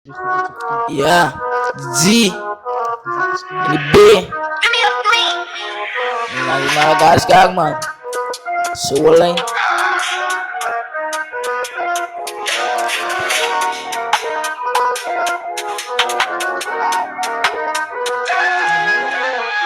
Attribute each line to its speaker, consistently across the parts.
Speaker 1: Yeah, Z, ini B, lagi mga guys kag man. Sulay.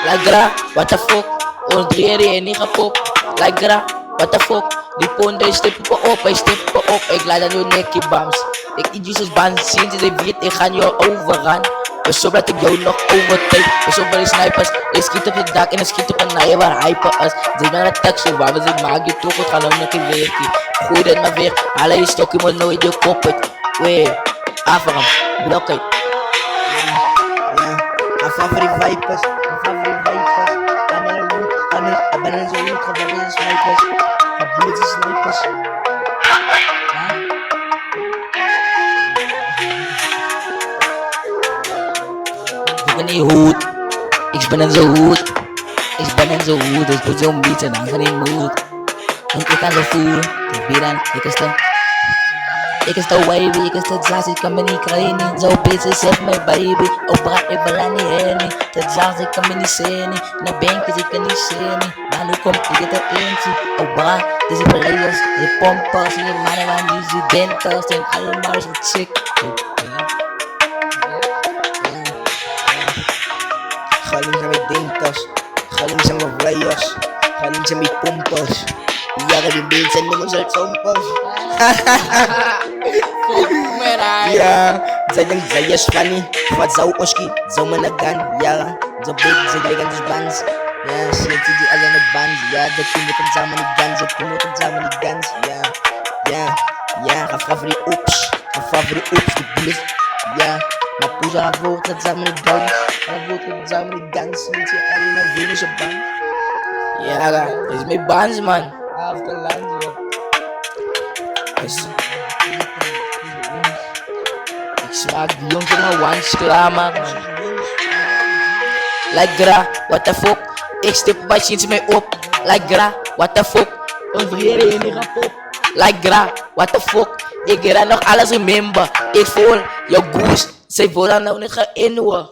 Speaker 1: Lagra, what the fuck? Ordinary en ik ga pop. Lagra, what the fuck? Die ponde step op, hij step op. Ik laat aan uw nekje bams. Ik eet Jesus band, sinds hij weet, ik ga jou overgaan. Dus zo dat ik jou nog overtake. Dus zo bij de snipers, je schiet op je dak en je schiet op een naai waar hyper is. Zeg naar de taxi, waar we zijn, maak je toch, het gaat nog een weertje. Gooi dit maar weer, haal je stokje, maar nooit je kop uit. Weer, af hem, blok uit.
Speaker 2: A favori vipers, a favori vipers. Abanan zo goed, favori snipers. Ability snipers.
Speaker 1: Ik ben niet goed, ik ben zo goed. Ik ben zo goed, dus moet zo'n beetje dan van in moed. En ik kan zo voelen, ik ben dan, ik is de. Ik is de wavy, ik is de jazz, ik kan me niet krijgen. Zo bitch, zet mijn baby. Op braak, ik ben aan die heen. De jazz, ik kan me niet zien. Naar benkjes, ik kan niet zien. Maar nu komt ik het eentje. Op braak, deze players, de pompers. Die mannen van die studenten. En allemaal is wat chick.
Speaker 2: Galing zijn mijn dentas, galing zijn mijn players, galing zijn mijn pompers. Ja, die beats zijn nummers uit pompers. Ja, zijn dan zayas funny. Wat zou oski, zou me nagan. Ja, zo big, ze liggen dus bands. Ja, shit, die alle met bands. Ja, dat je moet hem samen niet guns. Dat je moet hem samen niet guns. Ja, ga favori oeps. Ga favori oeps, die bliss. Ja, maar poes haar voort, dat samen niet guns. Haar voort, dat samen niet guns. Niet je alle naar Venus op band.
Speaker 1: Ja, dat is mijn bands, man.
Speaker 2: After lunch,
Speaker 1: Ik smaak die jongens maar once klaar, man. Like gra, what the fuck? Ik stip bij sinds mij op. Like gra, what the fuck? Overheren in die pop. Like gra, what the fuck? Ik ga nog alles remember. Ik voel jouw goose. Zij willen nou niet gaan inhouden.